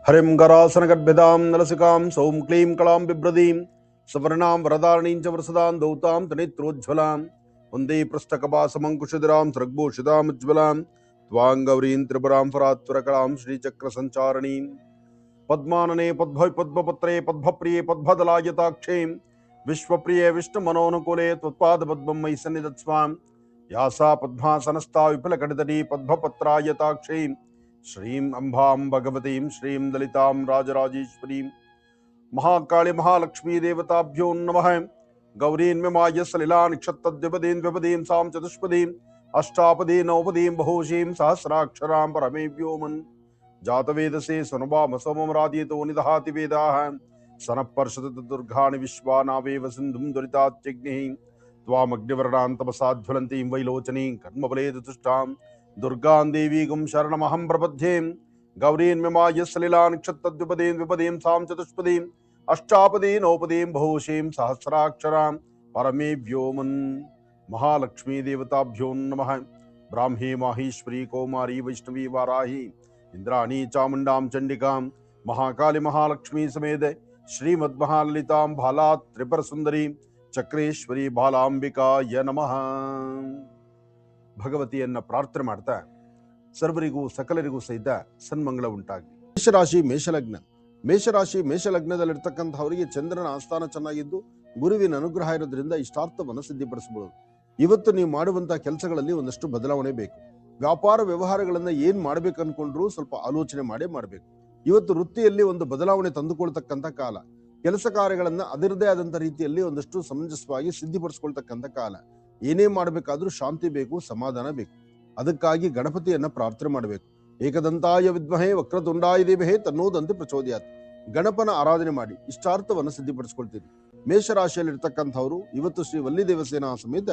हरिं गरासनगर्भिदां नलसिकां सौं क्लीं कलां बिभ्रतीं सवर्णां वरदारणीं च वरसदां दौतां तनेत्रोज्ज्वलां वन्दे पृष्ठकपासमङ्कुशधरां स्रग्भूषितामुज्ज्वलां त्वां गौरीं त्रिपुरां फरात्वरकलां श्रीचक्रसञ्चारणीं पद्मानने पद्मपत्रे पद्मप्रिये पद्मदलायताक्षीं विश्वप्रिये विष्णुमनोनुकूले त्वत्पादपद्मं मयि सन्निधत्स्वां या सा पद्मासनस्था विपुलकटितटी पद्मपत्रायताक्षीं श्रीं अम्बां भगवतीं श्रीं ललितां राजराजेश्वरीं महाकाली महालक्ष्मी देवताभ्यो नमः। गौरीन्ममाय सलिलानिक्षत्तद्विपदीं द्विपदीं सां चतुष्पदीं अष्टापदीं नवपदीं बहुशीं सहस्राक्षरां परमे व्योमन् जातवेदसे सनुवाम सोमं राधयतो निदहाति वेदाः सनः दुर्गाणि विश्वानावेव सिन्धुं दुरितात्यग्निः त्वामग्निवर्णां तपसाज्वलन्तीं वैलोचनीं कर्मबले तुष्टां दुर्गां देवीगुं शरणमहं प्रपद्ये। गौरीन्ममाय सलिलानिक्षत्तद्विपदीं द्विपदीं सां चतुष्पदीं अष्टापदीं नवपदीं बहुशीं सहस्राक्षरां परमे व्योमन् महालक्ष्मी देवताभ्यो नमः। ब्राह्मी माहेश्वरी कौमारी वैष्णवी वाराही इंद्राणी चामुंडां चंडिकां महाकाली महालक्ष्मी समेत श्रीमद्महाललितां भाला त्रिपुर सुंदरी चक्रेश्वरी ಬಾಲಾಂಬಿಕಾಯ ನಮಃ. ಭಗವತಿಯನ್ನ ಪ್ರಾರ್ಥನೆ ಮಾಡ್ತಾ ಸರ್ವರಿಗೂ ಸಕಲರಿಗೂ ಸಹಿತ ಸನ್ಮಂಗಳ ಉಂಟಾಗಲಿ. ಮೇಷರಾಶಿ ಮೇಷಲಗ್ನ. ಮೇಷಲಗ್ನದಲ್ಲಿರ್ತಕ್ಕಂಥವರಿಗೆ ಚಂದ್ರನ ಆಸ್ಥಾನ ಚೆನ್ನಾಗಿದ್ದು ಗುರುವಿನ ಅನುಗ್ರಹ ಇರೋದ್ರಿಂದ ಇಷ್ಟಾರ್ಥವನ್ನು ಸಿದ್ಧಿಪಡಿಸಬಹುದು. ಇವತ್ತು ನೀವು ಮಾಡುವಂತಹ ಕೆಲಸಗಳಲ್ಲಿ ಒಂದಷ್ಟು ಬದಲಾವಣೆ ಬೇಕು. ವ್ಯಾಪಾರ ವ್ಯವಹಾರಗಳನ್ನ ಏನ್ ಮಾಡ್ಬೇಕು ಅನ್ಕೊಂಡ್ರು ಸ್ವಲ್ಪ ಆಲೋಚನೆ ಮಾಡಬೇಕು. ಇವತ್ತು ವೃತ್ತಿಯಲ್ಲಿ ಒಂದು ಬದಲಾವಣೆ ತಂದುಕೊಳ್ತಕ್ಕಂಥ ಕಾಲ. ಕೆಲಸ ಕಾರ್ಯಗಳನ್ನ ಅದರದೇ ಆದಂತ ರೀತಿಯಲ್ಲಿ ಒಂದಷ್ಟು ಸಮಂಜಸವಾಗಿ ಸಿದ್ಧಿಪಡಿಸ್ಕೊಳ್ತಕ್ಕಂಥ ಕಾಲ. ಏನೇ ಮಾಡಬೇಕಾದ್ರೂ ಶಾಂತಿ ಬೇಕು, ಸಮಾಧಾನ ಬೇಕು. ಅದಕ್ಕಾಗಿ ಗಣಪತಿಯನ್ನ ಪ್ರಾರ್ಥನೆ ಮಾಡಬೇಕು. ಏಕದಂತಾಯ ವಿದ್ಮಹೇ ವಕ್ರತುಂಡಾಯ ಧೀಮಹಿ ತನ್ನೋದಂತೆ ಪ್ರಚೋದಯಾತ್. ಗಣಪನ ಆರಾಧನೆ ಮಾಡಿ ಇಷ್ಟಾರ್ಥವನ್ನು ಸಿದ್ಧಿಪಡಿಸ್ಕೊಳ್ತೀರಿ. ಮೇಷರಾಶಿಯಲ್ಲಿರ್ತಕ್ಕಂಥವ್ರು ಇವತ್ತು ಶ್ರೀ ವಲ್ಲಿ ದೇವಸೇನಾ ಸಮೇತ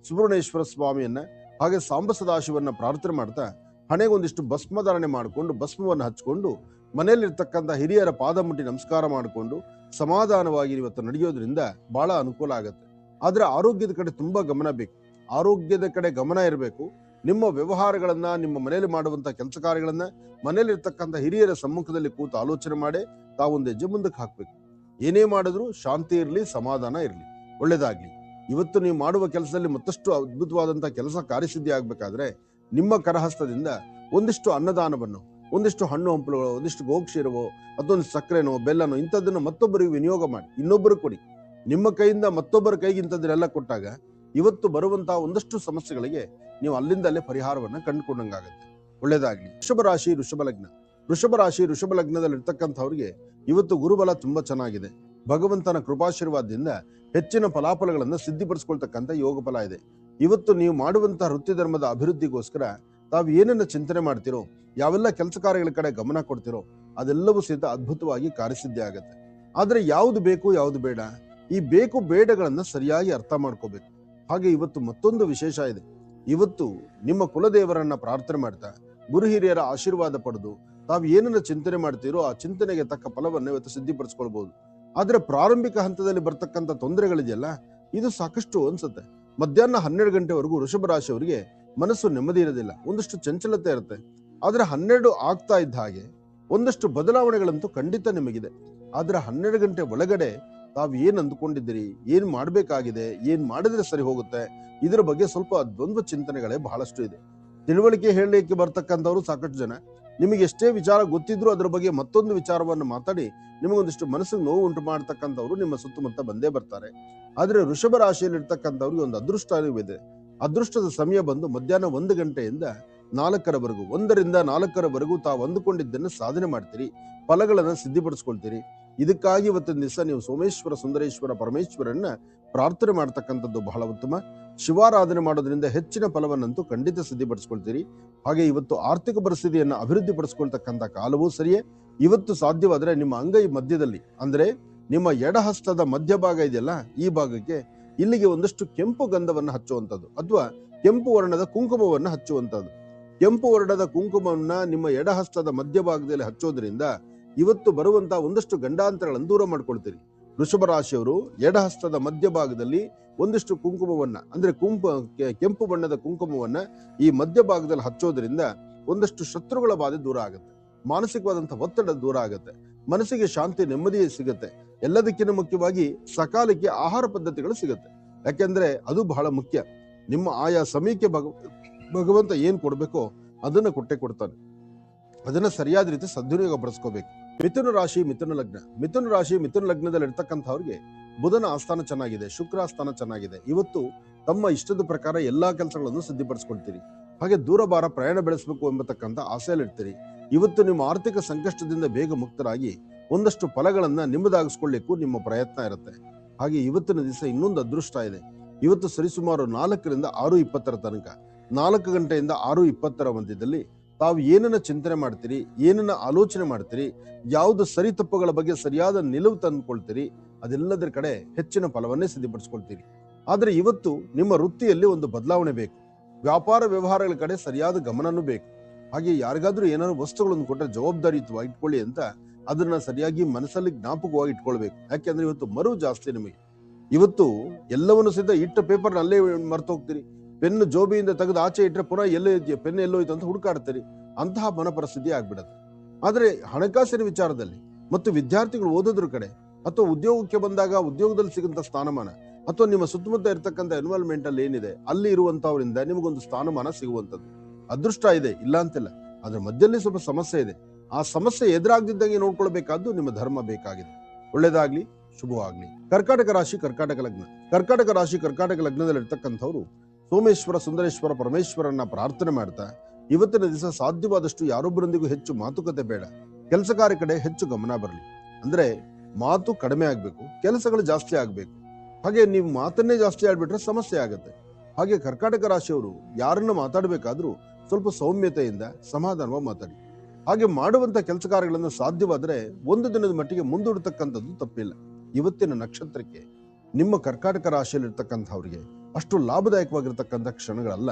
ಸುಬ್ರಹ್ಮಣ್ಯೇಶ್ವರ ಸ್ವಾಮಿಯನ್ನ ಹಾಗೆ ಸಾಂಬ ಸದಾಶಿವನ್ನ ಪ್ರಾರ್ಥನೆ ಮಾಡ್ತಾ ಹಣೆಗೊಂದಿಷ್ಟು ಭಸ್ಮಧಾರಣೆ ಮಾಡಿಕೊಂಡು ಭಸ್ಮವನ್ನು ಹಚ್ಕೊಂಡು ಮನೆಯಲ್ಲಿರ್ತಕ್ಕಂಥ ಹಿರಿಯರ ಪಾದ ಮುಟ್ಟಿ ನಮಸ್ಕಾರ ಮಾಡಿಕೊಂಡು ಸಮಾಧಾನವಾಗಿ ಇವತ್ತು ನಡೆಯೋದ್ರಿಂದ ಬಹಳ ಅನುಕೂಲ ಆಗುತ್ತೆ. ಆದ್ರೆ ಆರೋಗ್ಯದ ಕಡೆ ತುಂಬಾ ಗಮನ ಬೇಕು. ಆರೋಗ್ಯದ ಕಡೆ ಗಮನ ಇರಬೇಕು. ನಿಮ್ಮ ವ್ಯವಹಾರಗಳನ್ನ, ನಿಮ್ಮ ಮನೆಯಲ್ಲಿ ಮಾಡುವಂತ ಕೆಲಸ ಕಾರ್ಯಗಳನ್ನ ಮನೆಯಲ್ಲಿರ್ತಕ್ಕಂಥ ಹಿರಿಯರ ಸಮ್ಮುಖದಲ್ಲಿ ಕೂತು ಆಲೋಚನೆ ಮಾಡಿ ತಾವೊಂದು ಹೆಜ್ಜೆ ಮುಂದಕ್ಕೆ ಹಾಕ್ಬೇಕು. ಏನೇ ಮಾಡಿದ್ರು ಶಾಂತಿ ಇರಲಿ, ಸಮಾಧಾನ ಇರಲಿ, ಒಳ್ಳೇದಾಗ್ಲಿ. ಇವತ್ತು ನೀವು ಮಾಡುವ ಕೆಲಸದಲ್ಲಿ ಮತ್ತಷ್ಟು ಅದ್ಭುತವಾದಂತಹ ಕೆಲಸ ಕಾರ್ಯಸಿದ್ಧಿ ಆಗ್ಬೇಕಾದ್ರೆ ನಿಮ್ಮ ಕರಹಸ್ತದಿಂದ ಒಂದಿಷ್ಟು ಅನ್ನದಾನವನ್ನು, ಒಂದಿಷ್ಟು ಹಣ್ಣು ಹಂಪಲುಗಳು, ಒಂದಿಷ್ಟು ಗೋಕ್ಷೀರವೋ ಅದೊಂದು ಸಕ್ಕರೆನೋ ಬೆಲ್ಲನೋ ಇಂಥದ್ದನ್ನು ಮತ್ತೊಬ್ಬರಿಗೆ ವಿನಿಯೋಗ ಮಾಡಿ, ಇನ್ನೊಬ್ಬರು ಕೊಡಿ. ನಿಮ್ಮ ಕೈಯಿಂದ ಮತ್ತೊಬ್ಬರ ಕೈಗೆ ಇಂಥದ್ದನ್ನೆಲ್ಲ ಕೊಟ್ಟಾಗ ಇವತ್ತು ಬರುವಂತಹ ಒಂದಷ್ಟು ಸಮಸ್ಯೆಗಳಿಗೆ ನೀವು ಅಲ್ಲಿಂದಲೇ ಪರಿಹಾರವನ್ನ ಕಂಡುಕೊಂಡಂಗಾಗತ್ತೆ. ಒಳ್ಳೇದಾಗ್ಲಿ. ವೃಷಭ ರಾಶಿ ಋಷಭ ಲಗ್ನದಲ್ಲಿರ್ತಕ್ಕಂಥವ್ರಿಗೆ ಇವತ್ತು ಗುರುಬಲ ತುಂಬಾ ಚೆನ್ನಾಗಿದೆ. ಭಗವಂತನ ಕೃಪಾಶೀರ್ವಾದದಿಂದ ಹೆಚ್ಚಿನ ಫಲಾಫಲಗಳನ್ನ ಸಿದ್ಧಿಪಡಿಸ್ಕೊಳ್ತಕ್ಕಂಥ ಯೋಗ ಫಲ ಇದೆ. ಇವತ್ತು ನೀವು ಮಾಡುವಂತಹ ವೃತ್ತಿ ಧರ್ಮದ ಅಭಿವೃದ್ಧಿಗೋಸ್ಕರ ತಾವು ಏನನ್ನ ಚಿಂತನೆ ಮಾಡ್ತಿರೋ, ಯಾವೆಲ್ಲ ಕೆಲಸ ಕಾರ್ಯಗಳ ಕಡೆ ಗಮನ ಕೊಡ್ತಿರೋ ಅದೆಲ್ಲವೂ ಸಹಿತ ಅದ್ಭುತವಾಗಿ ಕಾರ್ಯಸಿದ್ಧಿ ಆಗತ್ತೆ. ಆದ್ರೆ ಯಾವುದು ಬೇಕು ಯಾವುದು ಬೇಡ, ಈ ಬೇಕು ಬೇಡಗಳನ್ನ ಸರಿಯಾಗಿ ಅರ್ಥ ಮಾಡ್ಕೋಬೇಕು. ಹಾಗೆ ಇವತ್ತು ಮತ್ತೊಂದು ವಿಶೇಷ ಇದೆ. ಇವತ್ತು ನಿಮ್ಮ ಕುಲದೇವರನ್ನ ಪ್ರಾರ್ಥನೆ ಮಾಡ್ತಾ ಗುರು ಹಿರಿಯರ ಆಶೀರ್ವಾದ ಪಡೆದು ತಾವು ಏನನ್ನ ಚಿಂತನೆ ಮಾಡ್ತೀರೋ ಆ ಚಿಂತನೆಗೆ ತಕ್ಕ ಫಲವನ್ನು ಇವತ್ತು ಸಿದ್ಧಿಪಡಿಸ್ಕೊಳ್ಬಹುದು. ಆದ್ರೆ ಪ್ರಾರಂಭಿಕ ಹಂತದಲ್ಲಿ ಬರ್ತಕ್ಕಂಥ ತೊಂದರೆಗಳಿದೆಯಲ್ಲ, ಇದು ಸಾಕಷ್ಟು ಅನ್ಸುತ್ತೆ. ಮಧ್ಯಾಹ್ನ 12 ಗಂಟೆವರೆಗೂ ವೃಷಭ ರಾಶಿಯವರಿಗೆ ಮನಸ್ಸು ನೆಮ್ಮದಿ ಇರೋದಿಲ್ಲ, ಒಂದಷ್ಟು ಚಂಚಲತೆ ಇರುತ್ತೆ. ಆದ್ರೆ 12 ಆಗ್ತಾ ಇದ್ದ ಹಾಗೆ ಒಂದಷ್ಟು ಬದಲಾವಣೆಗಳಂತೂ ಖಂಡಿತ ನಿಮಗಿದೆ. ಆದ್ರೆ 12 ಗಂಟೆ ಒಳಗಡೆ ತಾವು ಏನ್ ಅಂದ್ಕೊಂಡಿದ್ದೀರಿ, ಏನ್ ಮಾಡ್ಬೇಕಾಗಿದೆ, ಏನ್ ಮಾಡಿದ್ರೆ ಸರಿ ಹೋಗುತ್ತೆ, ಇದರ ಬಗ್ಗೆ ಸ್ವಲ್ಪ ದ್ವಂದ್ವ ಚಿಂತನೆಗಳೇ ಬಹಳಷ್ಟು ಇದೆ. ತಿಳುವಳಿಕೆ ಹೇಳಲಿಕ್ಕೆ ಬರ್ತಕ್ಕಂಥವ್ರು ಸಾಕಷ್ಟು ಜನ. ನಿಮಗೆ ಎಷ್ಟೇ ವಿಚಾರ ಗೊತ್ತಿದ್ರು ಅದರ ಬಗ್ಗೆ ಮತ್ತೊಂದು ವಿಚಾರವನ್ನು ಮಾತಾಡಿ ನಿಮಗೊಂದಿಷ್ಟು ಮನಸ್ಸಿಗೆ ನೋವು ಉಂಟು ಮಾಡ್ತಕ್ಕಂಥವ್ರು ನಿಮ್ಮ ಸುತ್ತಮುತ್ತ ಬಂದೇ ಬರ್ತಾರೆ. ಆದ್ರೆ ವೃಷಭ ರಾಶಿಯಲ್ಲಿ ಇರ್ತಕ್ಕಂಥವ್ರಿಗೆ ಒಂದು ಅದೃಷ್ಟ ಇದೆ. ಅದೃಷ್ಟದ ಸಮಯ ಬಂದು ಮಧ್ಯಾಹ್ನ 1 ಗಂಟೆಯಿಂದ 4ರವರೆಗೂ, 1ರಿಂದ 4ರವರೆಗೂ ತಾವು ಅಂದುಕೊಂಡಿದ್ದನ್ನು ಸಾಧನೆ ಮಾಡ್ತೀರಿ, ಫಲಗಳನ್ನ ಸಿದ್ಧಿಪಡಿಸ್ಕೊಳ್ತೀರಿ. ಇದಕ್ಕಾಗಿ ಇವತ್ತಿನ ದಿವಸ ನೀವು ಸೋಮೇಶ್ವರ, ಸುಂದರೇಶ್ವರ, ಪರಮೇಶ್ವರನ್ನ ಪ್ರಾರ್ಥನೆ ಮಾಡ್ತಕ್ಕಂಥದ್ದು ಬಹಳ ಉತ್ತಮ. ಶಿವಾರಾಧನೆ ಮಾಡೋದ್ರಿಂದ ಹೆಚ್ಚಿನ ಫಲವನ್ನಂತೂ ಖಂಡಿತ ಸಿದ್ಧಿಪಡಿಸ್ಕೊಳ್ತೀರಿ. ಹಾಗೆ ಇವತ್ತು ಆರ್ಥಿಕ ಪರಿಸ್ಥಿತಿಯನ್ನ ಅಭಿವೃದ್ಧಿ ಪಡಿಸ್ಕೊಳ್ತಕ್ಕಂಥ ಕಾಲವೂ ಸರಿಯೇ. ಇವತ್ತು ಸಾಧ್ಯವಾದ್ರೆ ನಿಮ್ಮ ಅಂಗೈ ಮಧ್ಯದಲ್ಲಿ, ಅಂದ್ರೆ ನಿಮ್ಮ ಎಡಹಸ್ತದ ಮಧ್ಯಭಾಗ ಇದೆಯಲ್ಲ, ಈ ಭಾಗಕ್ಕೆ ಇಲ್ಲಿಗೆ ಒಂದಷ್ಟು ಕೆಂಪು ಗಂಧವನ್ನು ಹಚ್ಚುವಂಥದ್ದು ಅಥವಾ ಕೆಂಪು ವರ್ಣದ ಕುಂಕುಮವನ್ನು ಹಚ್ಚುವಂಥದ್ದು. ಕೆಂಪು ವರ್ಣದ ಕುಂಕುಮವನ್ನ ನಿಮ್ಮ ಎಡಹಸ್ತದ ಮಧ್ಯಭಾಗದಲ್ಲಿ ಹಚ್ಚೋದ್ರಿಂದ ಇವತ್ತು ಬರುವಂತಹ ಒಂದಷ್ಟು ಗಂಡಾಂತರಗಳನ್ನು ದೂರ ಮಾಡ್ಕೊಳ್ತೀರಿ. ವೃಷಭ ರಾಶಿಯವರು ಎಡಹಸ್ತದ ಮಧ್ಯಭಾಗದಲ್ಲಿ ಒಂದಿಷ್ಟು ಕುಂಕುಮವನ್ನ, ಅಂದ್ರೆ ಕೆಂಪು ಬಣ್ಣದ ಕುಂಕುಮವನ್ನ ಈ ಮಧ್ಯಭಾಗದಲ್ಲಿ ಹಚ್ಚೋದ್ರಿಂದ ಒಂದಷ್ಟು ಶತ್ರುಗಳ ಬಾಧೆ ದೂರ ಆಗುತ್ತೆ. ಮಾನಸಿಕವಾದಂತಹ ಒತ್ತಡ ದೂರ ಆಗುತ್ತೆ, ಮನಸ್ಸಿಗೆ ಶಾಂತಿ ನೆಮ್ಮದಿ ಸಿಗುತ್ತೆ. ಎಲ್ಲದಕ್ಕಿಂತ ಮುಖ್ಯವಾಗಿ ಸಕಾಲಕ್ಕೆ ಆಹಾರ ಪದ್ಧತಿಗಳು ಸಿಗುತ್ತೆ. ಯಾಕೆಂದ್ರೆ ಅದು ಬಹಳ ಮುಖ್ಯ. ನಿಮ್ಮ ಆಯಾ ಸಮಯಕ್ಕೆ ಭಗವಂತ ಏನ್ ಕೊಡ್ಬೇಕೋ ಅದನ್ನ ಕೊಟ್ಟೆ ಕೊಡ್ತಾನೆ. ಅದನ್ನ ಸರಿಯಾದ ರೀತಿ ಸದ್ವಿನಿಯೋಗ ಪಡಿಸ್ಕೋಬೇಕು. ಮಿಥುನ ರಾಶಿ ಮಿಥುನ ಲಗ್ನ. ಮಿಥುನ ರಾಶಿ ಮಿಥುನ ಲಗ್ನದಲ್ಲಿ ಇರ್ತಕ್ಕಂಥವ್ರಿಗೆ ಬುಧನ ಆಸ್ಥಾನ ಚೆನ್ನಾಗಿದೆ, ಶುಕ್ರ ಆಸ್ಥಾನ ಚೆನ್ನಾಗಿದೆ. ಇವತ್ತು ತಮ್ಮ ಇಷ್ಟದ ಪ್ರಕಾರ ಎಲ್ಲಾ ಕೆಲಸಗಳನ್ನು ಸಿದ್ಧಪಡಿಸ್ಕೊಳ್ತೀರಿ. ಹಾಗೆ ದೂರ ಬಾರ ಪ್ರಯಾಣ ಬೆಳೆಸಬೇಕು ಎಂಬತಕ್ಕಂಥ ಆಸೆಯಲ್ಲಿರ್ತೀರಿ. ಇವತ್ತು ನಿಮ್ಮ ಆರ್ಥಿಕ ಸಂಕಷ್ಟದಿಂದ ಬೇಗ ಮುಕ್ತರಾಗಿ ಒಂದಷ್ಟು ಫಲಗಳನ್ನ ನಿಮ್ಮದಾಗಿಸ್ಕೊಳ್ಳಿಕ್ಕೂ ನಿಮ್ಮ ಪ್ರಯತ್ನ ಇರುತ್ತೆ. ಹಾಗೆ ಇವತ್ತಿನ ದಿವಸ ಇನ್ನೊಂದು ಅದೃಷ್ಟ ಇದೆ. ಇವತ್ತು ಸರಿಸುಮಾರು 4ರಿಂದ 6:20 ತನಕ, 4 ಗಂಟೆಯಿಂದ 6:20 ಮಧ್ಯದಲ್ಲಿ ತಾವು ಏನನ್ನ ಚಿಂತನೆ ಮಾಡ್ತೀರಿ, ಏನನ್ನ ಆಲೋಚನೆ ಮಾಡ್ತೀರಿ, ಯಾವುದು ಸರಿ ತಪ್ಪುಗಳ ಬಗ್ಗೆ ಸರಿಯಾದ ನಿಲುವು ತಂದುಕೊಳ್ತೀರಿ, ಅದೆಲ್ಲದರ ಕಡೆ ಹೆಚ್ಚಿನ ಫಲವನ್ನೇ ಸಿದ್ಧಪಡಿಸ್ಕೊಳ್ತೀರಿ. ಆದ್ರೆ ಇವತ್ತು ನಿಮ್ಮ ವೃತ್ತಿಯಲ್ಲಿ ಒಂದು ಬದಲಾವಣೆ ಬೇಕು. ವ್ಯಾಪಾರ ವ್ಯವಹಾರಗಳ ಕಡೆ ಸರಿಯಾದ ಗಮನನೂ ಬೇಕು. ಹಾಗೆ ಯಾರಿಗಾದ್ರೂ ಏನಾದ್ರು ವಸ್ತುಗಳನ್ನು ಕೊಟ್ಟರೆ ಜವಾಬ್ದಾರಿಯುತವಾಗಿ ಇಟ್ಕೊಳ್ಳಿ ಅಂತ ಅದನ್ನ ಸರಿಯಾಗಿ ಮನಸ್ಸಲ್ಲಿ ಜ್ಞಾಪಕವಾಗಿ ಇಟ್ಕೊಳ್ಬೇಕು. ಯಾಕೆಂದ್ರೆ ಇವತ್ತು ಮರು ಜಾಸ್ತಿ ನಿಮಗೆ. ಇವತ್ತು ಎಲ್ಲವನ್ನು ಸಿದ್ಧ ಇಟ್ಟ ಪೇಪರ್ ಅಲ್ಲೇ ಮರ್ತು ಹೋಗ್ತೀರಿ. ಪೆನ್ನು ಜೋಬಿಯಿಂದ ತೆಗೆದು ಆಚೆ ಇಟ್ಟರೆ ಪುನಃ ಎಲ್ಲೋ ಇದೆಯಾ, ಪೆನ್ ಎಲ್ಲೋ ಇತ್ತು ಅಂತ ಹುಡುಕಾಡ್ತೀರಿ. ಅಂತಹ ಮನಪರಿಸ್ಥಿತಿ ಆಗ್ಬಿಡತ್ತೆ. ಆದ್ರೆ ಹಣಕಾಸಿನ ವಿಚಾರದಲ್ಲಿ ಮತ್ತು ವಿದ್ಯಾರ್ಥಿಗಳು ಓದೋದ್ರ ಕಡೆ ಅಥವಾ ಉದ್ಯೋಗಕ್ಕೆ ಬಂದಾಗ ಉದ್ಯೋಗದಲ್ಲಿ ಸಿಗುವಂತ ಸ್ಥಾನಮಾನ ಅಥವಾ ನಿಮ್ಮ ಸುತ್ತಮುತ್ತ ಇರತಕ್ಕಂಥ ಎನ್ವೈರನ್ಮೆಂಟ್ ಅಲ್ಲಿ ಏನಿದೆ ಅಲ್ಲಿ ಇರುವಂತವರಿಂದ ನಿಮಗೊಂದು ಸ್ಥಾನಮಾನ ಸಿಗುವಂತದ್ದು ಅದೃಷ್ಟ ಇದೆ, ಇಲ್ಲ ಅಂತಿಲ್ಲ. ಅದ್ರ ಮಧ್ಯದಲ್ಲಿ ಸ್ವಲ್ಪ ಸಮಸ್ಯೆ ಇದೆ. ಆ ಸಮಸ್ಯೆ ಎದುರಾಗದಿದ್ದಂಗೆ ನೋಡ್ಕೊಳ್ಬೇಕಾದ್ದು ನಿಮ್ಮ ಧರ್ಮ ಬೇಕಾಗಿದೆ. ಒಳ್ಳೇದಾಗ್ಲಿ, ಶುಭವಾಗ್ಲಿ. ಕರ್ಕಾಟಕ ರಾಶಿ ಕರ್ಕಾಟಕ ಲಗ್ನ. ಕರ್ಕಾಟಕ ರಾಶಿ ಕರ್ಕಾಟಕ ಲಗ್ನದಲ್ಲಿ ಇರ್ತಕ್ಕಂಥವ್ರು ಸೋಮೇಶ್ವರ ಸುಂದರೇಶ್ವರ ಪರಮೇಶ್ವರನ್ನ ಪ್ರಾರ್ಥನೆ ಮಾಡ್ತಾ ಇವತ್ತಿನ ದಿವಸ ಸಾಧ್ಯವಾದಷ್ಟು ಯಾರೊಬ್ಬರೊಂದಿಗೂ ಹೆಚ್ಚು ಮಾತುಕತೆ ಬೇಡ. ಕೆಲಸ ಕಾರ್ಯ ಕಡೆ ಹೆಚ್ಚು ಗಮನ ಬರಲಿ. ಅಂದ್ರೆ ಮಾತು ಕಡಿಮೆ ಆಗ್ಬೇಕು, ಕೆಲಸಗಳು ಜಾಸ್ತಿ ಆಗ್ಬೇಕು. ಹಾಗೆ ನೀವು ಮಾತನ್ನೇ ಜಾಸ್ತಿ ಆಡ್ಬಿಟ್ರೆ ಸಮಸ್ಯೆ ಆಗುತ್ತೆ. ಹಾಗೆ ಕರ್ಕಾಟಕ ರಾಶಿಯವರು ಯಾರನ್ನ ಮಾತಾಡಬೇಕಾದ್ರೂ ಸ್ವಲ್ಪ ಸೌಮ್ಯತೆಯಿಂದ ಸಮಾಧಾನವಾಗಿ ಮಾತಾಡಿ. ಹಾಗೆ ಮಾಡುವಂತ ಕೆಲಸ ಕಾರ್ಯಗಳನ್ನು ಸಾಧ್ಯವಾದ್ರೆ ಒಂದು ದಿನದ ಮಟ್ಟಿಗೆ ಮುಂದೂಡತಕ್ಕಂಥದ್ದು ತಪ್ಪಿಲ್ಲ. ಇವತ್ತಿನ ನಕ್ಷತ್ರಕ್ಕೆ ನಿಮ್ಮ ಕರ್ಕಾಟಕ ರಾಶಿಯಲ್ಲಿರ್ತಕ್ಕಂಥವ್ರಿಗೆ ಅಷ್ಟು ಲಾಭದಾಯಕವಾಗಿರ್ತಕ್ಕಂಥ ಕ್ಷಣಗಳಲ್ಲ.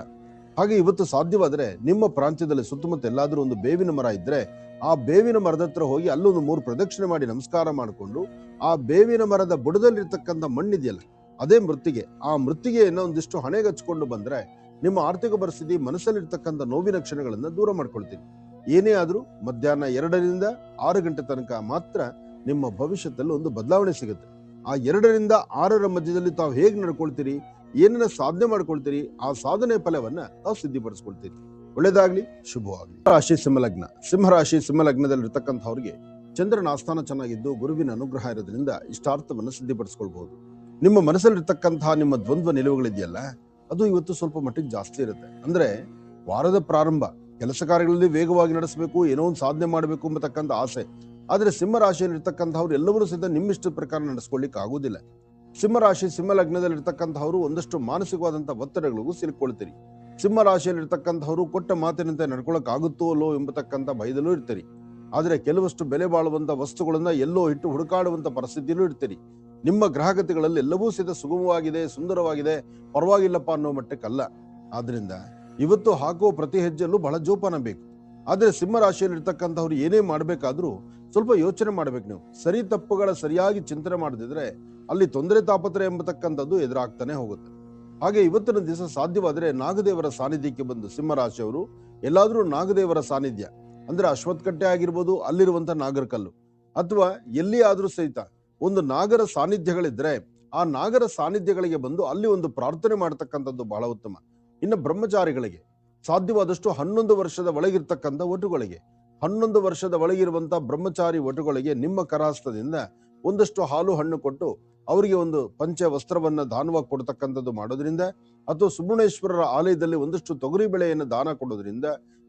ಹಾಗೆ ಇವತ್ತು ಸಾಧ್ಯವಾದ್ರೆ ನಿಮ್ಮ ಪ್ರಾಂತ್ಯದಲ್ಲಿ ಸುತ್ತಮುತ್ತ ಎಲ್ಲಾದ್ರೂ ಒಂದು ಬೇವಿನ ಮರ ಇದ್ರೆ ಆ ಬೇವಿನ ಮರದ ಹತ್ರ ಹೋಗಿ ಅಲ್ಲೊಂದು 3 ಪ್ರದಕ್ಷಿಣೆ ಮಾಡಿ ನಮಸ್ಕಾರ ಮಾಡಿಕೊಂಡು ಆ ಬೇವಿನ ಮರದ ಬುಡದಲ್ಲಿರ್ತಕ್ಕಂಥ ಮಣ್ಣಿದೆಯಲ್ಲ ಅದೇ ಮೃತ್ತಿಗೆ, ಆ ಮೃತ್ತಿಗೆಯನ್ನು ಒಂದಿಷ್ಟು ಹಣೆಗೆ ಹಚ್ಕೊಂಡು ಬಂದ್ರೆ ನಿಮ್ಮ ಆರ್ಥಿಕ ಪರಿಸ್ಥಿತಿ, ಮನಸ್ಸಲ್ಲಿರ್ತಕ್ಕಂಥ ನೋವಿನ ಕ್ಷಣಗಳನ್ನ ದೂರ ಮಾಡ್ಕೊಳ್ತೀರಿ. ಏನೇ ಆದ್ರೂ ಮಧ್ಯಾಹ್ನ 2ರಿಂದ 6 ಗಂಟೆ ತನಕ ಮಾತ್ರ ನಿಮ್ಮ ಭವಿಷ್ಯದಲ್ಲಿ ಒಂದು ಬದಲಾವಣೆ ಸಿಗುತ್ತೆ. ಆ 2ರಿಂದ 6ರ ಮಧ್ಯದಲ್ಲಿ ತಾವು ಹೇಗೆ ನಡ್ಕೊಳ್ತೀರಿ, ಏನನ್ನ ಸಾಧನೆ ಮಾಡ್ಕೊಳ್ತೀರಿ, ಆ ಸಾಧನೆ ಫಲವನ್ನ ತಾವು ಸಿದ್ಧಿಪಡಿಸ್ಕೊಳ್ತೀರಿ. ಒಳ್ಳೇದಾಗ್ಲಿ, ಶುಭವಾಗ್ಲಿ. ರಾಶಿ ಸಿಂಹಲಗ್ನ. ಸಿಂಹರಾಶಿ ಸಿಂಹಲಗ್ನದಲ್ಲಿ ಇರ್ತಕ್ಕಂಥವ್ರಿಗೆ ಚಂದ್ರನ ಆಸ್ಥಾನ ಚೆನ್ನಾಗಿದ್ದು ಗುರುವಿನ ಅನುಗ್ರಹ ಇರೋದ್ರಿಂದ ಇಷ್ಟಾರ್ಥವನ್ನು ಸಿದ್ಧಿಪಡಿಸ್ಕೊಳ್ಬಹುದು. ನಿಮ್ಮ ಮನಸ್ಸಲ್ಲಿರ್ತಕ್ಕಂತಹ ನಿಮ್ಮ ದ್ವಂದ್ವ ನಿಲುವುಗಳಿದೆಯಲ್ಲ ಅದು ಇವತ್ತು ಸ್ವಲ್ಪ ಮಟ್ಟಿಗೆ ಜಾಸ್ತಿ ಇರುತ್ತೆ. ಅಂದ್ರೆ ವಾರದ ಪ್ರಾರಂಭ ಕೆಲಸ ಕಾರ್ಯಗಳಲ್ಲಿ ವೇಗವಾಗಿ ನಡೆಸಬೇಕು, ಏನೋ ಒಂದು ಸಾಧನೆ ಮಾಡಬೇಕು ಎಂಬತಕ್ಕಂಥ ಆಸೆ. ಆದ್ರೆ ಸಿಂಹ ರಾಶಿಯಲ್ಲಿ ಇರ್ತಕ್ಕಂಥವ್ರು ಎಲ್ಲವರೂ ಸಹಿತ ನಿಮ್ಮಿಷ್ಟ ಪ್ರಕಾರ ನಡೆಸ್ಕೊಳ್ಳಿಕ್ಕೆ ಆಗುದಿಲ್ಲ. ಸಿಂಹ ರಾಶಿ ಸಿಂಹ ಲಗ್ನದಲ್ಲಿ ಇರ್ತಕ್ಕಂಥವ್ರು ಒಂದಷ್ಟು ಮಾನಸಿಕವಾದಂತಹ ಒತ್ತಡಗಳಿಗೂ ಸಿಲುಕೊಳ್ತೀರಿ. ಸಿಂಹ ರಾಶಿಯಲ್ಲಿ ಇರ್ತಕ್ಕಂಥವ್ರು ಕೊಟ್ಟ ಮಾತಿನಂತೆ ನಡ್ಕೊಳಕ್ ಆಗುತ್ತೋ ಅಲ್ಲೋ ಎಂಬತಕ್ಕಂಥ ಭಯದಲ್ಲೂ ಇರ್ತೀರಿ. ಆದ್ರೆ ಕೆಲವಷ್ಟು ಬೆಲೆ ಬಾಳುವಂತ ವಸ್ತುಗಳನ್ನ ಎಲ್ಲೋ ಇಟ್ಟು ಹುಡುಕಾಡುವಂತ ಪರಿಸ್ಥಿತಿಯಲ್ಲೂ ಇರ್ತೀರಿ. ನಿಮ್ಮ ಗ್ರಹಗತಿಗಳಲ್ಲಿ ಎಲ್ಲವೂ ಸಹಿತ ಸುಗಮವಾಗಿದೆ, ಸುಂದರವಾಗಿದೆ, ಪರವಾಗಿಲ್ಲಪ್ಪ ಅನ್ನೋ ಮಟ್ಟಕ್ಕಲ್ಲ. ಆದ್ರಿಂದ ಇವತ್ತು ಹಾಕುವ ಪ್ರತಿ ಹೆಜ್ಜೆಯಲ್ಲೂ ಬಹಳ ಜೋಪಾನ ಬೇಕು. ಆದ್ರೆ ಸಿಂಹ ರಾಶಿಯಲ್ಲಿ ಇರ್ತಕ್ಕಂಥವ್ರು ಏನೇ ಮಾಡ್ಬೇಕಾದ್ರೂ ಸ್ವಲ್ಪ ಯೋಚನೆ ಮಾಡ್ಬೇಕು. ನೀವು ಸರಿ ತಪ್ಪುಗಳ ಸರಿಯಾಗಿ ಚಿಂತನೆ ಮಾಡದಿದ್ರೆ ಅಲ್ಲಿ ತೊಂದರೆ ತಾಪತ್ರೆ ಎಂಬತಕ್ಕಂಥದ್ದು ಎದುರಾಗ್ತಾನೆ ಹೋಗುತ್ತೆ. ಹಾಗೆ ಇವತ್ತಿನ ದಿವಸ ಸಾಧ್ಯವಾದ್ರೆ ನಾಗದೇವರ ಸಾನ್ನಿಧ್ಯಕ್ಕೆ ಬಂದು ಸಿಂಹ ರಾಶಿಯವರು ಎಲ್ಲಾದ್ರೂ ನಾಗದೇವರ ಸಾನ್ನಿಧ್ಯ ಅಂದ್ರೆ ಅಶ್ವತ್ಥಕಟ್ಟೆ ಆಗಿರ್ಬೋದು, ಅಲ್ಲಿರುವಂತ ನಾಗರಕಲ್ಲು ಅಥವಾ ಎಲ್ಲಿ ಆದ್ರೂ ಸಹಿತ ಒಂದು ನಾಗರ ಸಾನ್ನಿಧ್ಯಗಳಿದ್ರೆ ಆ ನಾಗರ ಸಾನ್ನಿಧ್ಯಗಳಿಗೆ ಬಂದು ಅಲ್ಲಿ ಒಂದು ಪ್ರಾರ್ಥನೆ ಮಾಡತಕ್ಕಂಥದ್ದು ಬಹಳ ಉತ್ತಮ. ಇನ್ನು ಬ್ರಹ್ಮಚಾರಿಗಳಿಗೆ ಸಾಧ್ಯವಾದಷ್ಟು 11 ವರ್ಷದ ಒಳಗಿರ್ತಕ್ಕಂಥ ವಟುಗಳಿಗೆ, 11 ವರ್ಷದ ಒಳಗಿರುವಂತ ಬ್ರಹ್ಮಚಾರಿ ವಟುಗಳಿಗೆ ನಿಮ್ಮ ಕರಹಸ್ತದಿಂದ ಒಂದಷ್ಟು ಹಾಲು ಹಣ್ಣು ಕೊಟ್ಟು ಅವರಿಗೆ ಒಂದು ಪಂಚ ವಸ್ತ್ರವನ್ನ ದಾನವಾಗಿ ಕೊಡ್ತಕ್ಕಂಥದ್ದು ಮಾಡೋದ್ರಿಂದ ಅಥವಾ ಸುಬ್ರಹ್ಮಣ್ಯೇಶ್ವರರ ಆಲಯದಲ್ಲಿ ಒಂದಷ್ಟು ತೊಗರಿ ಬೆಳೆಯನ್ನು ದಾನ ಕೊಡೋದ್ರಿಂದ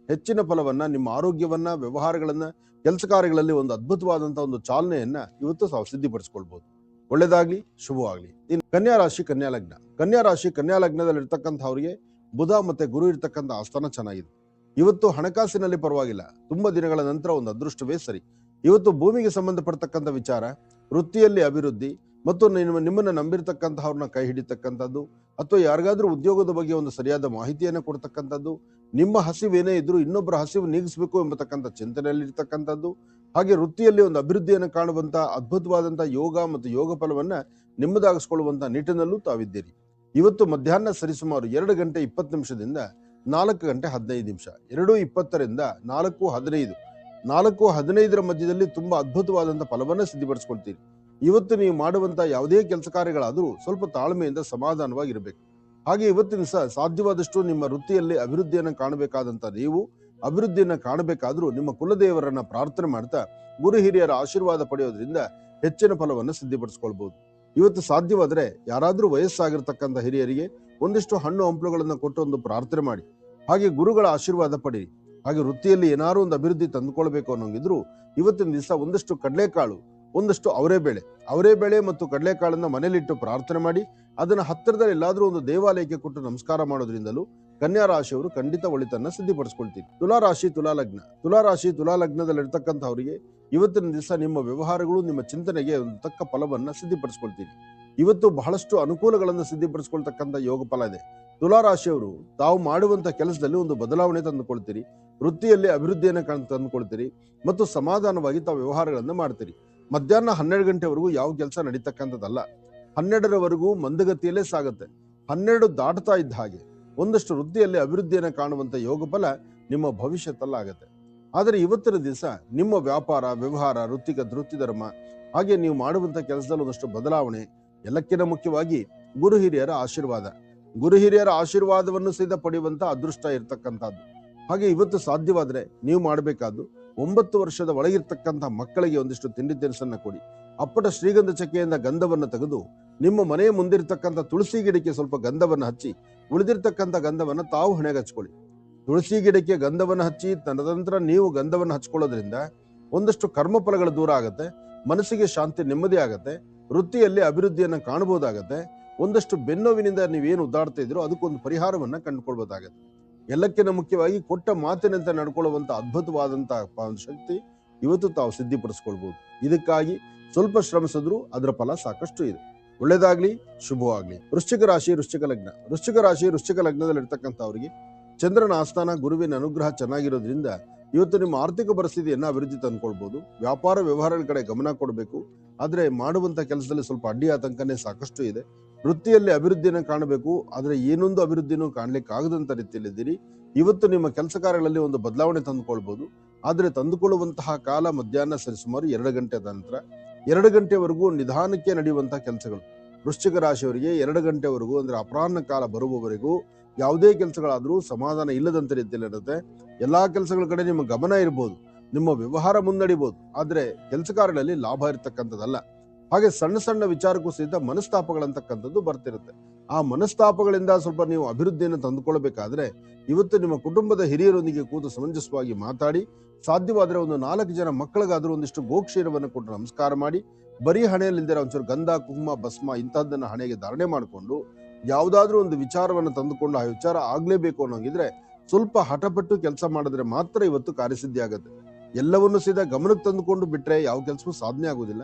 ಹೆಚ್ಚಿನ ಫಲವನ್ನ, ನಿಮ್ಮ ಆರೋಗ್ಯವನ್ನ, ವ್ಯವಹಾರಗಳನ್ನ, ಕೆಲಸ ಕಾರ್ಯಗಳಲ್ಲಿ ಒಂದು ಅದ್ಭುತವಾದಂತಹ ಒಂದು ಚಾಲನೆಯನ್ನ ಇವತ್ತು ತಾವು ಸಿದ್ಧಿಪಡಿಸ್ಕೊಳ್ಬಹುದು. ಒಳ್ಳೇದಾಗ್ಲಿ, ಶುಭವಾಗ್ಲಿ. ಇನ್ನು ಕನ್ಯಾ ರಾಶಿ ಕನ್ಯಾ ಲಗ್ನ. ಕನ್ಯಾ ರಾಶಿ ಕನ್ಯಾ ಲಗ್ನದಲ್ಲಿ ಇರ್ತಕ್ಕಂಥವ್ರಿಗೆ ಬುಧ ಮತ್ತೆ ಗುರು ಇರ್ತಕ್ಕಂಥ ಆಸ್ಥಾನ ಚೆನ್ನಾಗಿದೆ. ಇವತ್ತು ಹಣಕಾಸಿನಲ್ಲಿ ಪರವಾಗಿಲ್ಲ, ತುಂಬಾ ದಿನಗಳ ನಂತರ ಒಂದು ಅದೃಷ್ಟವೇ ಸರಿ. ಇವತ್ತು ಭೂಮಿಗೆ ಸಂಬಂಧಪಡ್ತಕ್ಕಂಥ ವಿಚಾರ, ವೃತ್ತಿಯಲ್ಲಿ ಅಭಿವೃದ್ಧಿ ಮತ್ತು ನಿಮ್ಮನ್ನ ನಂಬಿರ್ತಕ್ಕಂಥವ್ರನ್ನ ಕೈ ಹಿಡಿತಕ್ಕಂಥದ್ದು ಅಥವಾ ಯಾರಿಗಾದ್ರೂ ಉದ್ಯೋಗದ ಬಗ್ಗೆ ಒಂದು ಸರಿಯಾದ ಮಾಹಿತಿಯನ್ನು ಕೊಡ್ತಕ್ಕಂಥದ್ದು, ನಿಮ್ಮ ಹಸಿವೇನೇ ಇದ್ರೂ ಇನ್ನೊಬ್ಬರ ಹಸಿವು ನೀಗಿಸಬೇಕು ಎಂಬತಕ್ಕಂಥ ಚಿಂತನೆಯಲ್ಲಿ ಇರ್ತಕ್ಕಂಥದ್ದು, ಹಾಗೆ ವೃತ್ತಿಯಲ್ಲಿ ಒಂದು ಅಭಿವೃದ್ಧಿಯನ್ನು ಕಾಣುವಂತ ಅದ್ಭುತವಾದಂತಹ ಯೋಗ ಮತ್ತು ಯೋಗ ಫಲವನ್ನ ನಿಮ್ಮದಾಗಿಸ್ಕೊಳ್ಳುವಂತ ನಿಟ್ಟಿನಲ್ಲೂ ತಾವಿದ್ದೀರಿ. ಇವತ್ತು ಮಧ್ಯಾಹ್ನ ಸರಿಸುಮಾರು 2 ಗಂಟೆ 20 ನಿಮಿಷದಿಂದ 4 ಗಂಟೆ 15 ನಿಮಿಷ, 2:20ರಿಂದ 4:15 4-15 ಮಧ್ಯದಲ್ಲಿ ತುಂಬಾ ಅದ್ಭುತವಾದಂತಹ ಫಲವನ್ನ ಸಿದ್ಧಿಪಡಿಸ್ಕೊಳ್ತೀರಿ. ಇವತ್ತು ನೀವು ಮಾಡುವಂತಹ ಯಾವುದೇ ಕೆಲಸ ಕಾರ್ಯಗಳಾದರೂ ಸ್ವಲ್ಪ ತಾಳ್ಮೆಯಿಂದ ಸಮಾಧಾನವಾಗಿರ್ಬೇಕು. ಹಾಗೆ ಇವತ್ತಿನ ಸಾಧ್ಯವಾದಷ್ಟು ನಿಮ್ಮ ವೃತ್ತಿಯಲ್ಲಿ ಅಭಿವೃದ್ಧಿಯನ್ನು ಕಾಣಬೇಕಾದಂತ ನೀವು ಅಭಿವೃದ್ಧಿಯನ್ನ ಕಾಣಬೇಕಾದ್ರೂ ನಿಮ್ಮ ಕುಲದೇವರನ್ನ ಪ್ರಾರ್ಥನೆ ಮಾಡ್ತಾ ಗುರು ಹಿರಿಯರ ಆಶೀರ್ವಾದ ಪಡೆಯೋದ್ರಿಂದ ಹೆಚ್ಚಿನ ಫಲವನ್ನು ಸಿದ್ಧಿಪಡಿಸ್ಕೊಳ್ಬಹುದು. ಇವತ್ತು ಸಾಧ್ಯವಾದ್ರೆ ಯಾರಾದ್ರೂ ವಯಸ್ಸಾಗಿರ್ತಕ್ಕಂಥ ಹಿರಿಯರಿಗೆ ಒಂದಿಷ್ಟು ಹಣ್ಣು ಹಂಪಲುಗಳನ್ನ ಕೊಟ್ಟು ಒಂದು ಪ್ರಾರ್ಥನೆ ಮಾಡಿ. ಹಾಗೆ ಗುರುಗಳ ಆಶೀರ್ವಾದ ಪಡೀರಿ. ಹಾಗೆ ವೃತ್ತಿಯಲ್ಲಿ ಏನಾರು ಒಂದು ಅಭಿವೃದ್ಧಿ ತಂದುಕೊಳ್ಬೇಕು ಅನ್ನೋಂಗಿದ್ರು ಇವತ್ತಿನ ದಿವಸ ಒಂದಷ್ಟು ಕಡಲೆಕಾಳು, ಒಂದಷ್ಟು ಅವರೇಬೇಳೆ ಮತ್ತು ಕಡಲೆಕಾಳನ್ನ ಮನೇಲಿಟ್ಟು ಪ್ರಾರ್ಥನೆ ಮಾಡಿ ಅದನ್ನ ಹತ್ತಿರದಲ್ಲಿ ಎಲ್ಲಾದ್ರೂ ಒಂದು ದೇವಾಲಯಕ್ಕೆ ಕೊಟ್ಟು ನಮಸ್ಕಾರ ಮಾಡೋದ್ರಿಂದಲೂ ಕನ್ಯಾ ರಾಶಿಯವರು ಖಂಡಿತ ಒಳಿತನ್ನ ಸಿದ್ಧಿಪಡಿಸ್ಕೊಳ್ತೀರಿ. ತುಲಾರಾಶಿ ತುಲಾಲಗ್ನದಲ್ಲಿರ್ತಕ್ಕಂಥವರಿಗೆ ಇವತ್ತಿನ ದಿವಸ ನಿಮ್ಮ ವ್ಯವಹಾರಗಳು ನಿಮ್ಮ ಚಿಂತನೆಗೆ ಒಂದು ತಕ್ಕ ಫಲವನ್ನ ಸಿದ್ಧಿಪಡಿಸ್ಕೊಳ್ತೀರಿ. ಇವತ್ತು ಬಹಳಷ್ಟು ಅನುಕೂಲಗಳನ್ನು ಸಿದ್ಧಿಪಡಿಸ್ಕೊಳ್ತಕ್ಕಂಥ ಯೋಗ ಫಲ ಇದೆ. ತುಲಾರಾಶಿಯವರು ತಾವು ಮಾಡುವಂತ ಕೆಲಸದಲ್ಲಿ ಒಂದು ಬದಲಾವಣೆ ತಂದುಕೊಳ್ತೀರಿ, ವೃತ್ತಿಯಲ್ಲಿ ಅಭಿವೃದ್ಧಿಯನ್ನು ತಂದುಕೊಳ್ತೀರಿ ಮತ್ತು ಸಮಾಧಾನವಾಗಿ ತಾವು ವ್ಯವಹಾರಗಳನ್ನು ಮಾಡ್ತೀರಿ. ಮಧ್ಯಾಹ್ನ 12 ಗಂಟೆವರೆಗೂ ಯಾವ ಕೆಲಸ ನಡೀತಕ್ಕಂಥದ್ದಲ್ಲ. 12ರವರೆಗೂ ಮಂದಗತಿಯಲ್ಲೇ ಸಾಗುತ್ತೆ. 12 ದಾಟ್ತಾ ಇದ್ದ ಹಾಗೆ ಒಂದಷ್ಟು ವೃತ್ತಿಯಲ್ಲಿ ಅಭಿವೃದ್ಧಿಯನ್ನು ಕಾಣುವಂತ ಯೋಗ ಫಲ ನಿಮ್ಮ ಭವಿಷ್ಯತ್ತಲ್ಲಾಗತ್ತೆ. ಆದರೆ ಇವತ್ತಿನ ದಿವಸ ನಿಮ್ಮ ವ್ಯಾಪಾರ ವ್ಯವಹಾರ ವೃತ್ತಿ ಧರ್ಮ ಹಾಗೆ ನೀವು ಮಾಡುವಂತ ಕೆಲಸದಲ್ಲಿ ಒಂದಷ್ಟು ಬದಲಾವಣೆ, ಎಲ್ಲಕ್ಕಿಂತ ಮುಖ್ಯವಾಗಿ ಗುರು ಹಿರಿಯರ ಆಶೀರ್ವಾದವನ್ನು ಸಹಿತ ಪಡೆಯುವಂತ ಅದೃಷ್ಟ ಇರತಕ್ಕಂಥದ್ದು. ಹಾಗೆ ಇವತ್ತು ಸಾಧ್ಯವಾದ್ರೆ ನೀವು ಮಾಡಬೇಕಾದ್ದು 9 ವರ್ಷದ ಒಳಗಿರ್ತಕ್ಕಂಥ ಮಕ್ಕಳಿಗೆ ಒಂದಿಷ್ಟು ತಿಂಡಿ ತಿನಿಸನ್ನ ಕೊಡಿ. ಅಪ್ಪಟ ಶ್ರೀಗಂಧ ಚಕ್ಕೆಯಿಂದ ಗಂಧವನ್ನು ತೆಗೆದು ನಿಮ್ಮ ಮನೆಯ ಮುಂದಿರ್ತಕ್ಕಂಥ ತುಳಸಿ ಗಿಡಕ್ಕೆ ಸ್ವಲ್ಪ ಗಂಧವನ್ನು ಹಚ್ಚಿ ಉಳಿದಿರ್ತಕ್ಕಂಥ ಗಂಧವನ್ನ ತಾವು ಹಣೆಗೆ ಹಚ್ಕೊಳ್ಳಿ. ತುಳಸಿ ಗಿಡಕ್ಕೆ ಗಂಧವನ್ನು ಹಚ್ಚಿ ತದನಂತರ ನೀವು ಗಂಧವನ್ನು ಹಚ್ಕೊಳ್ಳೋದ್ರಿಂದ ಒಂದಷ್ಟು ಕರ್ಮಫಲಗಳು ದೂರ ಆಗತ್ತೆ, ಮನಸ್ಸಿಗೆ ಶಾಂತಿ ನೆಮ್ಮದಿ ಆಗತ್ತೆ, ವೃತ್ತಿಯಲ್ಲಿ ಅಭಿವೃದ್ಧಿಯನ್ನ ಕಾಣಬಹುದಾಗತ್ತೆ. ಒಂದಷ್ಟು ಬೆನ್ನೋವಿನಿಂದ ನೀವೇನು ಉದ್ದಾಡ್ತಾ ಇದ್ರೋ ಅದಕ್ಕೊಂದು ಪರಿಹಾರವನ್ನ ಕಂಡುಕೊಳ್ಬಹುದಾಗತ್ತೆ. ಎಲ್ಲಕ್ಕಿಂತ ಮುಖ್ಯವಾಗಿ ಕೊಟ್ಟ ಮಾತಿನಂತೆ ನಡ್ಕೊಳ್ಳುವಂತ ಅದ್ಭುತವಾದಂತಹ ಶಕ್ತಿ ಇವತ್ತು ತಾವು ಸಿದ್ಧಿಪಡಿಸ್ಕೊಳ್ಬಹುದು. ಇದಕ್ಕಾಗಿ ಸ್ವಲ್ಪ ಶ್ರಮಿಸಿದ್ರು ಅದರ ಫಲ ಸಾಕಷ್ಟು ಇದೆ. ಒಳ್ಳೇದಾಗ್ಲಿ, ಶುಭವಾಗ್ಲಿ. ವೃಶ್ಚಿಕ ಲಗ್ನದಲ್ಲಿರ್ತಕ್ಕಂಥವ್ರಿಗೆ ಚಂದ್ರನ ಆಸ್ಥಾನ ಗುರುವಿನ ಅನುಗ್ರಹ ಚೆನ್ನಾಗಿರೋದ್ರಿಂದ ಇವತ್ತು ನಿಮ್ಮ ಆರ್ಥಿಕ ಪರಿಸ್ಥಿತಿಯನ್ನ ಅಭಿವೃದ್ಧಿ ತಂದ್ಕೊಳ್ಬಹುದು. ವ್ಯಾಪಾರ ವ್ಯವಹಾರಗಳ ಕಡೆ ಗಮನ ಕೊಡಬೇಕು. ಆದ್ರೆ ಮಾಡುವಂತ ಕೆಲಸದಲ್ಲಿ ಸ್ವಲ್ಪ ಅಡ್ಡಿ ಆತಂಕನೇ ಸಾಕಷ್ಟು ಇದೆ. ವೃತ್ತಿಯಲ್ಲಿ ಅಭಿವೃದ್ಧಿಯನ್ನು ಕಾಣಬೇಕು, ಆದ್ರೆ ಏನೊಂದು ಅಭಿವೃದ್ಧಿನೂ ಕಾಣ್ಲಿಕ್ಕೆ ಆಗದಂತ ರೀತಿಯಲ್ಲಿದ್ದೀರಿ. ಇವತ್ತು ನಿಮ್ಮ ಕೆಲಸ ಕಾರ್ಯಗಳಲ್ಲಿ ಒಂದು ಬದಲಾವಣೆ ತಂದುಕೊಳ್ಬಹುದು. ಆದ್ರೆ ತಂದುಕೊಳ್ಳುವಂತಹ ಕಾಲ ಮಧ್ಯಾಹ್ನ ಸರಿಸುಮಾರು 2 ಗಂಟೆ ನಂತರ. 2 ಗಂಟೆವರೆಗೂ ನಿಧಾನಕ್ಕೆ ನಡೆಯುವಂತಹ ಕೆಲಸಗಳು ವೃಶ್ಚಿಕ ರಾಶಿಯವರಿಗೆ 2 ಗಂಟೆವರೆಗೂ ಅಂದ್ರೆ ಅಪರಾಹ್ನ ಕಾಲ ಬರುವವರೆಗೂ ಯಾವುದೇ ಕೆಲಸಗಳಾದ್ರೂ ಸಮಾಧಾನ ಇಲ್ಲದಂತ ರೀತಿಯಲ್ಲಿರುತ್ತೆ. ಎಲ್ಲಾ ಕೆಲಸಗಳ ಕಡೆ ನಿಮ್ಮ ಗಮನ ಇರಬಹುದು, ನಿಮ್ಮ ವ್ಯವಹಾರ ಮುನ್ನಡಿಬಹುದು, ಆದ್ರೆ ಕೆಲಸ ಕಾರ್ಯಗಳಲ್ಲಿ ಲಾಭ ಇರತಕ್ಕಂಥದ್ದಲ್ಲ. ಹಾಗೆ ಸಣ್ಣ ಸಣ್ಣ ವಿಚಾರಕ್ಕೂ ಸಹಿತ ಮನಸ್ತಾಪಗಳಂತಕ್ಕಂಥದ್ದು ಬರ್ತಿರುತ್ತೆ. ಆ ಮನಸ್ತಾಪಗಳಿಂದ ಸ್ವಲ್ಪ ನೀವು ಅಭಿವೃದ್ಧಿಯನ್ನು ತಂದುಕೊಳ್ಬೇಕಾದ್ರೆ ಇವತ್ತು ನಿಮ್ಮ ಕುಟುಂಬದ ಹಿರಿಯರೊಂದಿಗೆ ಕೂತು ಸಮಂಜಸವಾಗಿ ಮಾತಾಡಿ, ಸಾಧ್ಯವಾದ್ರೆ ಒಂದು 4 ಜನ ಮಕ್ಕಳಿಗಾದ್ರೂ ಒಂದಿಷ್ಟು ಗೋಕ್ಷೀರವನ್ನು ಕೊಟ್ಟು ನಮಸ್ಕಾರ ಮಾಡಿ, ಬರೀ ಹಣೆಯಲ್ಲಿದ್ದರೆ ಒಂಚೂರು ಗಂಧ ಕುಂಕುಮ ಭಸ್ಮ ಇಂಥದ್ದನ್ನ ಹಣೆಗೆ ಧಾರಣೆ ಮಾಡಿಕೊಂಡು ಯಾವುದಾದ್ರೂ ಒಂದು ವಿಚಾರವನ್ನು ತಂದುಕೊಂಡು ಆ ವಿಚಾರ ಆಗ್ಲೇಬೇಕು ಅನ್ನೋಂಗಿದ್ರೆ ಸ್ವಲ್ಪ ಹಠಪಟ್ಟು ಕೆಲಸ ಮಾಡಿದ್ರೆ ಮಾತ್ರ ಇವತ್ತು ಕಾರ್ಯಸಿದ್ಧಿ ಆಗುತ್ತೆ. ಎಲ್ಲವನ್ನೂ ಸೀದಾ ಗಮನಕ್ಕೆ ತಂದುಕೊಂಡು ಬಿಟ್ರೆ ಯಾವ ಕೆಲಸವೂ ಸಾಧನೆ ಆಗುದಿಲ್ಲ.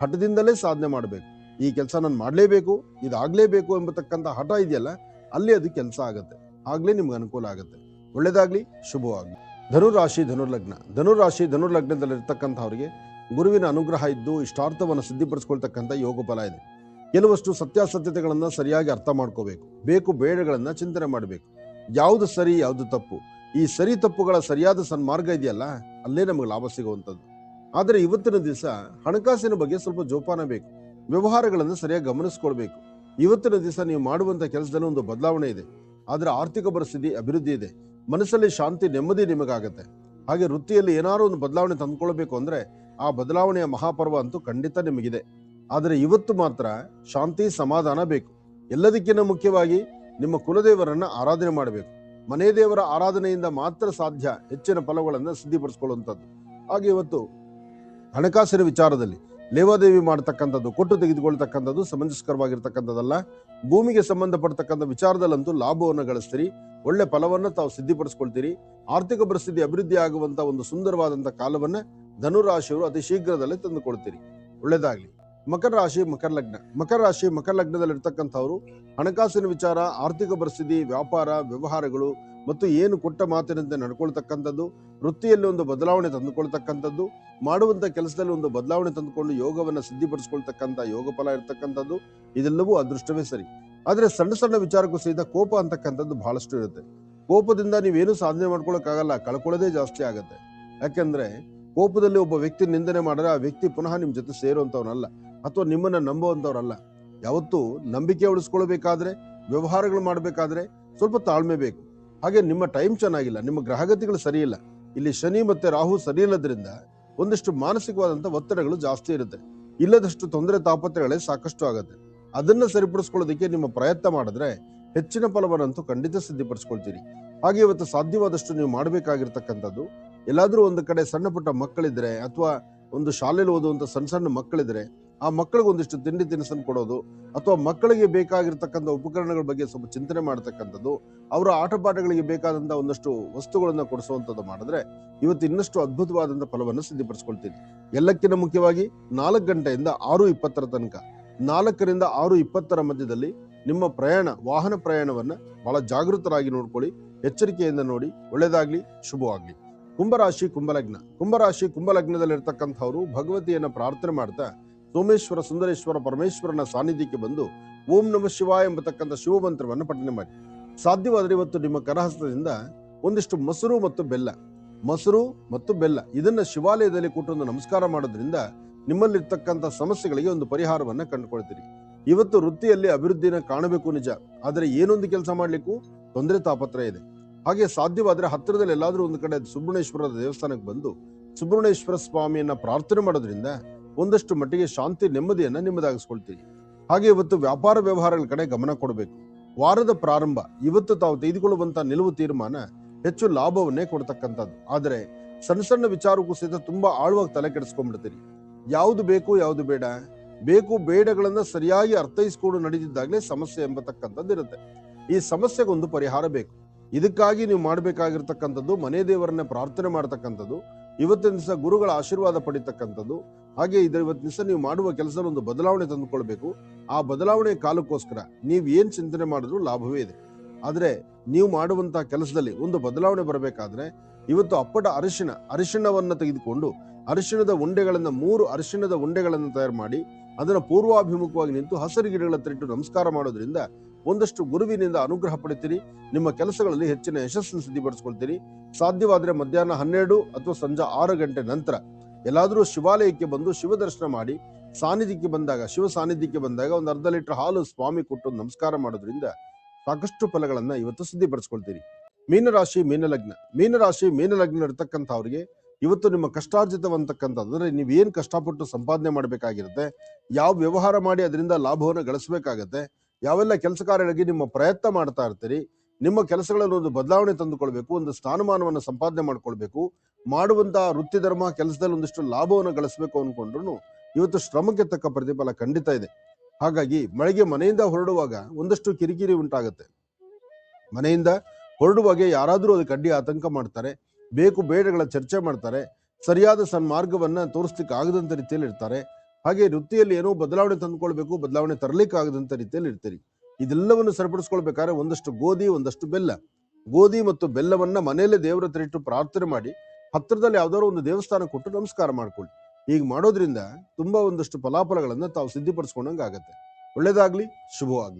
ಹಠದಿಂದಲೇ ಸಾಧನೆ ಮಾಡಬೇಕು. ಈ ಕೆಲಸ ನಾನು ಮಾಡ್ಲೇಬೇಕು, ಇದಾಗ್ಲೇಬೇಕು ಎಂಬತಕ್ಕಂಥ ಹಠ ಇದೆಯಲ್ಲ, ಅಲ್ಲಿ ಅದು ಕೆಲಸ ಆಗತ್ತೆ. ಆಗ್ಲೇ ನಿಮ್ಗೆ ಅನುಕೂಲ ಆಗುತ್ತೆ. ಒಳ್ಳೇದಾಗ್ಲಿ, ಶುಭವಾಗ್ಲಿ. ಧನುರ್ಲಗ್ನದಲ್ಲಿರ್ತಕ್ಕಂಥವ್ರಿಗೆ ಗುರುವಿನ ಅನುಗ್ರಹ ಇದ್ದು ಇಷ್ಟಾರ್ಥವನ್ನು ಸಿದ್ಧಿಪಡಿಸ್ಕೊಳ್ತಕ್ಕಂಥ ಯೋಗ ಫಲ ಇದೆ. ಕೆಲವಷ್ಟು ಸತ್ಯಾಸತ್ಯತೆಗಳನ್ನ ಸರಿಯಾಗಿ ಅರ್ಥ ಮಾಡ್ಕೋಬೇಕು. ಬೇಕು ಬೇಡಗಳನ್ನ ಚಿಂತನೆ ಮಾಡಬೇಕು. ಯಾವುದು ಸರಿ ಯಾವುದು ತಪ್ಪು, ಈ ಸರಿ ತಪ್ಪುಗಳ ಸರಿಯಾದ ಸನ್ಮಾರ್ಗ ಇದೆಯಲ್ಲ, ಅಲ್ಲೇ ನಮಗೆ ಲಾಭ ಸಿಗುವಂಥದ್ದು. ಆದರೆ ಇವತ್ತಿನ ದಿವಸ ಹಣಕಾಸಿನ ಬಗ್ಗೆ ಸ್ವಲ್ಪ ಜೋಪಾನ ಬೇಕು. ವ್ಯವಹಾರಗಳನ್ನು ಸರಿಯಾಗಿ ಗಮನಿಸ್ಕೊಳ್ಬೇಕು. ಇವತ್ತಿನ ದಿವಸ ನೀವು ಮಾಡುವಂತ ಕೆಲಸದಲ್ಲಿ ಒಂದು ಬದಲಾವಣೆ ಇದೆ, ಆದ್ರೆ ಆರ್ಥಿಕ ಪರಿಸ್ಥಿತಿ ಅಭಿವೃದ್ಧಿ ಇದೆ. ಮನಸ್ಸಲ್ಲಿ ಶಾಂತಿ ನೆಮ್ಮದಿ ನಿಮಗಾಗತ್ತೆ. ಹಾಗೆ ವೃತ್ತಿಯಲ್ಲಿ ಏನಾದ್ರು ಒಂದು ಬದಲಾವಣೆ ತಂದ್ಕೊಳ್ಬೇಕು ಅಂದ್ರೆ ಆ ಬದಲಾವಣೆಯ ಮಹಾಪರ್ವ ಅಂತೂ ಖಂಡಿತ ನಿಮಗಿದೆ. ಆದರೆ ಇವತ್ತು ಮಾತ್ರ ಶಾಂತಿ ಸಮಾಧಾನ ಬೇಕು. ಎಲ್ಲದಕ್ಕಿಂತ ಮುಖ್ಯವಾಗಿ ನಿಮ್ಮ ಕುಲದೇವರನ್ನ ಆರಾಧನೆ ಮಾಡಬೇಕು. ಮನೆ ದೇವರ ಆರಾಧನೆಯಿಂದ ಮಾತ್ರ ಸಾಧ್ಯ ಹೆಚ್ಚಿನ ಫಲಗಳನ್ನು ಸಿದ್ಧಿಪಡಿಸ್ಕೊಳ್ಳುವಂಥದ್ದು. ಹಾಗೆ ಇವತ್ತು ಹಣಕಾಸಿನ ವಿಚಾರದಲ್ಲಿ ಲೇವಾದೇವಿ ಮಾಡತಕ್ಕಂಥದ್ದು, ಕೊಟ್ಟು ತೆಗೆದುಕೊಳ್ತಕ್ಕಂಥದ್ದು ಸಮಂಜಸ್ಕರವಾಗಿರ್ತಕ್ಕಂಥದ್ದಲ್ಲ. ಭೂಮಿಗೆ ಸಂಬಂಧಪಡ್ತಕ್ಕಂಥ ವಿಚಾರದಲ್ಲಂತೂ ಲಾಭವನ್ನು ಗಳಿಸ್ತೀರಿ, ಒಳ್ಳೆ ಫಲವನ್ನು ತಾವು ಸಿದ್ಧಿಪಡಿಸ್ಕೊಳ್ತೀರಿ. ಆರ್ಥಿಕ ಪರಿಸ್ಥಿತಿ ಅಭಿವೃದ್ಧಿ ಆಗುವಂತ ಒಂದು ಸುಂದರವಾದಂತಹ ಕಾಲವನ್ನ ಧನುರಾಶಿಯವರು ಅತಿ ಶೀಘ್ರದಲ್ಲೇ ತಂದುಕೊಳ್ತೀರಿ. ಒಳ್ಳೇದಾಗ್ಲಿ. ಮಕರ ರಾಶಿ ಮಕರ ಲಗ್ನದಲ್ಲಿರ್ತಕ್ಕಂಥವ್ರು ಹಣಕಾಸಿನ ವಿಚಾರ, ಆರ್ಥಿಕ ಪರಿಸ್ಥಿತಿ, ವ್ಯಾಪಾರ ವ್ಯವಹಾರಗಳು ಮತ್ತು ಏನು ಕೊಟ್ಟ ಮಾತಿನಂತೆ ನಡ್ಕೊಳ್ತಕ್ಕಂಥದ್ದು, ವೃತ್ತಿಯಲ್ಲಿ ಒಂದು ಬದಲಾವಣೆ ತಂದುಕೊಳ್ತಕ್ಕಂಥದ್ದು, ಮಾಡುವಂತ ಕೆಲಸದಲ್ಲಿ ಒಂದು ಬದಲಾವಣೆ ತಂದುಕೊಂಡು ಯೋಗವನ್ನ ಸಿದ್ಧಿಪಡಿಸ್ಕೊಳ್ತಕ್ಕಂಥ ಯೋಗ ಫಲ ಇರ್ತಕ್ಕಂಥದ್ದು, ಇದೆಲ್ಲವೂ ಅದೃಷ್ಟವೇ ಸರಿ. ಆದ್ರೆ ಸಣ್ಣ ಸಣ್ಣ ವಿಚಾರಕ್ಕೂ ಸಹಿತ ಕೋಪ ಅಂತಕ್ಕಂಥದ್ದು ಬಹಳಷ್ಟು ಇರುತ್ತೆ. ಕೋಪದಿಂದ ನೀವೇನು ಸಾಧನೆ ಮಾಡ್ಕೊಳಕ್ಕಾಗಲ್ಲ, ಕಳ್ಕೊಳ್ಳೋದೇ ಜಾಸ್ತಿ ಆಗತ್ತೆ. ಯಾಕೆಂದ್ರೆ ಕೋಪದಲ್ಲಿ ಒಬ್ಬ ವ್ಯಕ್ತಿ ನಿಂದನೆ ಮಾಡಿದ್ರೆ ಆ ವ್ಯಕ್ತಿ ಪುನಃ ನಿಮ್ ಜೊತೆ ಸೇರುವಂತವನಲ್ಲ, ಅಥವಾ ನಿಮ್ಮನ್ನ ನಂಬುವಂತವ್ರಲ್ಲ. ಯಾವತ್ತೂ ನಂಬಿಕೆ ಉಳಿಸ್ಕೊಳ್ಬೇಕಾದ್ರೆ, ವ್ಯವಹಾರಗಳು ಮಾಡ್ಬೇಕಾದ್ರೆ ಸ್ವಲ್ಪ ತಾಳ್ಮೆ ಬೇಕು. ಹಾಗೆ ನಿಮ್ಮ ಟೈಮ್ ಚೆನ್ನಾಗಿಲ್ಲ, ನಿಮ್ಮ ಗ್ರಹಗತಿಗಳು ಸರಿ ಇಲ್ಲ. ಇಲ್ಲಿ ಶನಿ ಮತ್ತೆ ರಾಹು ಸರಿ ಇಲ್ಲದ್ರಿಂದ ಒಂದಿಷ್ಟು ಮಾನಸಿಕವಾದಂತ ಒತ್ತಡಗಳು ಜಾಸ್ತಿ ಇರುತ್ತೆ. ಇಲ್ಲದಷ್ಟು ತೊಂದರೆ ತಾಪತ್ರಗಳೇ ಸಾಕಷ್ಟು ಆಗತ್ತೆ. ಅದನ್ನ ಸರಿಪಡಿಸ್ಕೊಳ್ಳೋದಕ್ಕೆ ನಿಮ್ಮ ಪ್ರಯತ್ನ ಮಾಡಿದ್ರೆ ಹೆಚ್ಚಿನ ಫಲವನ್ನಂತೂ ಖಂಡಿತ ಸಿದ್ಧಿಪಡಿಸ್ಕೊಳ್ತೀರಿ. ಹಾಗೆ ಇವತ್ತು ಸಾಧ್ಯವಾದಷ್ಟು ನೀವು ಮಾಡಬೇಕಾಗಿರ್ತಕ್ಕಂಥದ್ದು, ಎಲ್ಲಾದ್ರೂ ಒಂದು ಕಡೆ ಸಣ್ಣ ಪುಟ್ಟ ಮಕ್ಕಳಿದ್ರೆ ಅಥವಾ ಒಂದು ಶಾಲೆಯಲ್ಲಿ ಓದುವಂತ ಸಣ್ಣ ಸಣ್ಣ ಮಕ್ಕಳಿದ್ರೆ ಆ ಮಕ್ಕಳಿಗೆ ಒಂದಿಷ್ಟು ತಿಂಡಿ ತಿನಿಸನ್ನು ಕೊಡೋದು, ಅಥವಾ ಮಕ್ಕಳಿಗೆ ಬೇಕಾಗಿರ್ತಕ್ಕಂಥ ಉಪಕರಣಗಳ ಬಗ್ಗೆ ಸ್ವಲ್ಪ ಚಿಂತನೆ ಮಾಡ್ತಕ್ಕಂಥದ್ದು, ಅವರ ಆಟ ಪಾಠಗಳಿಗೆ ಬೇಕಾದಂತ ಒಂದಷ್ಟು ವಸ್ತುಗಳನ್ನ ಕೊಡಿಸುವಂಥದ್ದು ಮಾಡಿದ್ರೆ ಇವತ್ತು ಇನ್ನಷ್ಟು ಅದ್ಭುತವಾದಂತ ಫಲವನ್ನು ಸಿದ್ಧಿಪಡಿಸ್ಕೊಳ್ತೀನಿ. ಎಲ್ಲಕ್ಕಿಂತ ಮುಖ್ಯವಾಗಿ 4 ಗಂಟೆಯಿಂದ 6:20 ತನಕ, 4ರಿಂದ 6:20 ಮಧ್ಯದಲ್ಲಿ ನಿಮ್ಮ ಪ್ರಯಾಣ, ವಾಹನ ಪ್ರಯಾಣವನ್ನ ಬಹಳ ಜಾಗೃತರಾಗಿ ನೋಡ್ಕೊಳ್ಳಿ, ಎಚ್ಚರಿಕೆಯಿಂದ ನೋಡಿ. ಒಳ್ಳೇದಾಗ್ಲಿ, ಶುಭವಾಗ್ಲಿ. ಕುಂಭರಾಶಿ ಕುಂಭಲಗ್ನ. ಕುಂಭರಾಶಿ ಕುಂಭಲಗ್ನದಲ್ಲಿರ್ತಕ್ಕಂಥವ್ರು ಭಗವತಿಯನ್ನ ಪ್ರಾರ್ಥನೆ ಮಾಡ್ತಾ ಸೋಮೇಶ್ವರ, ಸುಂದರೇಶ್ವರ, ಪರಮೇಶ್ವರನ ಸಾನ್ನಿಧ್ಯಕ್ಕೆ ಬಂದು ಓಂ ನಮಃ ಶಿವಾಯ ಎಂಬತಕ್ಕಂಥ ಶಿವಮಂತ್ರವನ್ನು ಪಠನೆ ಮಾಡಿ. ಸಾಧ್ಯವಾದರೆ ಇವತ್ತು ನಿಮ್ಮ ಕರಹಸ್ತದಿಂದ ಒಂದಿಷ್ಟು ಮೊಸರು ಮತ್ತು ಬೆಲ್ಲ ಇದನ್ನ ಶಿವಾಲಯದಲ್ಲಿ ಕೊಟ್ಟು ನಮಸ್ಕಾರ ಮಾಡೋದ್ರಿಂದ ನಿಮ್ಮಲ್ಲಿರ್ತಕ್ಕಂಥ ಸಮಸ್ಯೆಗಳಿಗೆ ಒಂದು ಪರಿಹಾರವನ್ನ ಕಂಡುಕೊಳ್ತೀರಿ. ಇವತ್ತು ವೃತ್ತಿಯಲ್ಲಿ ಅಭಿವೃದ್ಧಿನ ಕಾಣಬೇಕು ನಿಜ, ಆದರೆ ಏನೊಂದು ಕೆಲಸ ಮಾಡ್ಲಿಕ್ಕೂ ತೊಂದರೆ ತಾಪತ್ರ ಇದೆ. ಹಾಗೆ ಸಾಧ್ಯವಾದ್ರೆ ಹತ್ತಿರದಲ್ಲಿ ಎಲ್ಲಾದ್ರೂ ಒಂದು ಕಡೆ ಸುಬ್ರಹ್ಮಣ್ಯೇಶ್ವರದ ದೇವಸ್ಥಾನಕ್ಕೆ ಬಂದು ಸುಬ್ರಹ್ಮಣ್ಯೇಶ್ವರ ಸ್ವಾಮಿಯನ್ನ ಪ್ರಾರ್ಥನೆ ಮಾಡೋದ್ರಿಂದ ಒಂದಷ್ಟು ಮಟ್ಟಿಗೆ ಶಾಂತಿ, ನೆಮ್ಮದಿಯನ್ನ ನಿಮ್ಮದಾಗಿಸ್ಕೊಳ್ತೀರಿ. ಹಾಗೆ ಇವತ್ತು ವ್ಯಾಪಾರ ವ್ಯವಹಾರಗಳ ಕಡೆ ಗಮನ ಕೊಡಬೇಕು. ವಾರದ ಪ್ರಾರಂಭ, ಇವತ್ತು ತಾವು ತೆಗೆದುಕೊಳ್ಳುವಂತ ನಿಲುವು ತೀರ್ಮಾನ ಹೆಚ್ಚು ಲಾಭವನ್ನೇ ಕೊಡ್ತಕ್ಕಂಥದ್ದು. ಆದರೆ ಸಣ್ಣ ಸಣ್ಣ ವಿಚಾರಕ್ಕೂ ಸಹಿತ ತುಂಬಾ ಆಳವಾಗಿ ತಲೆ ಕೆಡಿಸ್ಕೊಂಡ್ಬಿಡ್ತೀರಿ. ಯಾವುದು ಬೇಕು, ಯಾವುದು ಬೇಡ, ಬೇಕು ಬೇಡಗಳನ್ನ ಸರಿಯಾಗಿ ಅರ್ಥೈಸ್ಕೊಂಡು ನಡೆದಿದ್ದಾಗಲೇ ಸಮಸ್ಯೆ ಎಂಬತಕ್ಕಂಥದ್ದು ಇರುತ್ತೆ. ಈ ಸಮಸ್ಯೆಗೊಂದು ಪರಿಹಾರ ಬೇಕು. ಇದಕ್ಕಾಗಿ ನೀವು ಮಾಡಬೇಕಾಗಿರ್ತಕ್ಕಂಥದ್ದು ಮನೆ ದೇವರನ್ನ ಪ್ರಾರ್ಥನೆ ಮಾಡ್ತಕ್ಕಂಥದ್ದು, ಇವತ್ತಿನ ದಿವಸ ಗುರುಗಳ ಆಶೀರ್ವಾದ ಪಡಿತಕ್ಕಂಥದ್ದು. ಹಾಗೆ ಇವತ್ತಿನ ದಿವಸ ನೀವು ಮಾಡುವ ಕೆಲಸ ಒಂದು ಬದಲಾವಣೆ ತಂದುಕೊಳ್ಬೇಕು. ಆ ಬದಲಾವಣೆ ಕಾಲಕ್ಕೋಸ್ಕರ ನೀವು ಏನ್ ಚಿಂತನೆ ಮಾಡಿದ್ರು ಲಾಭವೇ ಇದೆ. ಆದ್ರೆ ನೀವು ಮಾಡುವಂತಹ ಕೆಲಸದಲ್ಲಿ ಒಂದು ಬದಲಾವಣೆ ಬರಬೇಕಾದ್ರೆ ಇವತ್ತು ಅಪ್ಪಟ ಅರಿಶಿಣವನ್ನ ತೆಗೆದುಕೊಂಡು ಅರಿಶಿಣದ ಉಂಡೆಗಳನ್ನ 3 ಅರಿಶಿಣದ ಉಂಡೆಗಳನ್ನು ತಯಾರು ಮಾಡಿ ಅದನ್ನ ಪೂರ್ವಾಭಿಮುಖವಾಗಿ ನಿಂತು ಹಸಿರು ಗಿಡಗಳ ಹತ್ರ ಇಟ್ಟು ನಮಸ್ಕಾರ ಮಾಡೋದ್ರಿಂದ ಒಂದಷ್ಟು ಗುರುವಿನಿಂದ ಅನುಗ್ರಹ ಪಡಿತೀರಿ. ನಿಮ್ಮ ಕೆಲಸಗಳಲ್ಲಿ ಹೆಚ್ಚಿನ ಯಶಸ್ಸನ್ನು ಸಿದ್ಧಿಪಡಿಸ್ಕೊಳ್ತೀರಿ. ಸಾಧ್ಯವಾದ್ರೆ ಮಧ್ಯಾಹ್ನ 12 ಅಥವಾ ಸಂಜೆ 6 ಗಂಟೆ ನಂತರ ಎಲ್ಲಾದ್ರೂ ಶಿವಾಲಯಕ್ಕೆ ಬಂದು ಶಿವ ದರ್ಶನ ಮಾಡಿ ಶಿವ ಸಾನ್ನಿಧ್ಯಕ್ಕೆ ಬಂದಾಗ ಒಂದು ಅರ್ಧ ಲೀಟರ್ ಹಾಲು ಸ್ವಾಮಿ ಕೊಟ್ಟು ನಮಸ್ಕಾರ ಮಾಡೋದ್ರಿಂದ ಸಾಕಷ್ಟು ಫಲಗಳನ್ನ ಇವತ್ತು ಸಿದ್ಧಿಪಡಿಸ್ಕೊಳ್ತೀರಿ. ಮೀನರಾಶಿ ಮೀನಲಗ್ನ ಇರ್ತಕ್ಕಂಥವ್ರಿಗೆ ಇವತ್ತು ನಿಮ್ಮ ಕಷ್ಟಾರ್ಜಿತವಂತಕ್ಕಂಥದ್ದು, ಅಂದ್ರೆ ನೀವೇನ್ ಕಷ್ಟಪಟ್ಟು ಸಂಪಾದನೆ ಮಾಡ್ಬೇಕಾಗಿರುತ್ತೆ, ಯಾವ ವ್ಯವಹಾರ ಮಾಡಿ ಅದರಿಂದ ಲಾಭವನ್ನು ಗಳಿಸಬೇಕಾಗತ್ತೆ, ಯಾವೆಲ್ಲ ಕೆಲಸ ಕಾರ್ಯಗಳಿಗೆ ನಿಮ್ಮ ಪ್ರಯತ್ನ ಮಾಡ್ತಾ ಇರ್ತೀರಿ, ನಿಮ್ಮ ಕೆಲಸಗಳಲ್ಲಿ ಒಂದು ಬದಲಾವಣೆ ತಂದುಕೊಳ್ಬೇಕು, ಒಂದು ಸ್ಥಾನಮಾನವನ್ನು ಸಂಪಾದನೆ ಮಾಡ್ಕೊಳ್ಬೇಕು, ಮಾಡುವಂತಹ ವೃತ್ತಿ ಧರ್ಮ ಕೆಲಸದಲ್ಲಿ ಒಂದಿಷ್ಟು ಲಾಭವನ್ನು ಗಳಿಸಬೇಕು ಅನ್ಕೊಂಡ್ರು ಇವತ್ತು ಶ್ರಮಕ್ಕೆ ತಕ್ಕ ಪ್ರತಿಫಲ ಖಂಡಿತ ಇದೆ. ಹಾಗಾಗಿ ಮನೆಯಿಂದ ಹೊರಡುವಾಗ ಒಂದಷ್ಟು ಕಿರಿಕಿರಿ ಉಂಟಾಗುತ್ತೆ. ಮನೆಯಿಂದ ಹೊರಡುವಾಗ ಯಾರಾದ್ರೂ ಅದಕ್ಕೆ ಅಡ್ಡಿ ಆತಂಕ ಮಾಡ್ತಾರೆ, ಬೇಕು ಬೇಡಗಳ ಚರ್ಚೆ ಮಾಡ್ತಾರೆ, ಸರಿಯಾದ ಸನ್ಮಾರ್ಗವನ್ನ ತೋರಿಸ್ಲಿಕ್ಕೆ ಆಗದಂತ ರೀತಿಯಲ್ಲಿ ಇರ್ತಾರೆ. ಹಾಗೆ ವೃತ್ತಿಯಲ್ಲಿ ಏನೋ ಬದಲಾವಣೆ ತಂದುಕೊಳ್ಬೇಕು, ಬದಲಾವಣೆ ತರಲಿಕ್ಕೆ ಆಗದಂತ ರೀತಿಯಲ್ಲಿ ಇರ್ತೀರಿ. ಇದೆಲ್ಲವನ್ನು ಸರಿಪಡಿಸ್ಕೊಳ್ಬೇಕಾದ್ರೆ ಒಂದಷ್ಟು ಗೋಧಿ, ಒಂದಷ್ಟು ಗೋಧಿ ಮತ್ತು ಬೆಲ್ಲವನ್ನ ಮನೆಯಲ್ಲೇ ದೇವರ ಹತ್ರ ಇಟ್ಟು ಪ್ರಾರ್ಥನೆ ಮಾಡಿ ಹತ್ತಿರದಲ್ಲಿ ಯಾವ್ದಾದ್ರು ಒಂದು ದೇವಸ್ಥಾನ ಕೊಟ್ಟು ನಮಸ್ಕಾರ ಮಾಡ್ಕೊಳ್ಳಿ. ಹೀಗೆ ಮಾಡೋದ್ರಿಂದ ತುಂಬಾ ಒಂದಷ್ಟು ಫಲಾಫಲಗಳನ್ನ ತಾವು ಸಿದ್ಧಿಪಡಿಸ್ಕೊಂಡಂಗೆ ಆಗತ್ತೆ. ಒಳ್ಳೇದಾಗ್ಲಿ, ಶುಭವಾಗ್ಲಿ.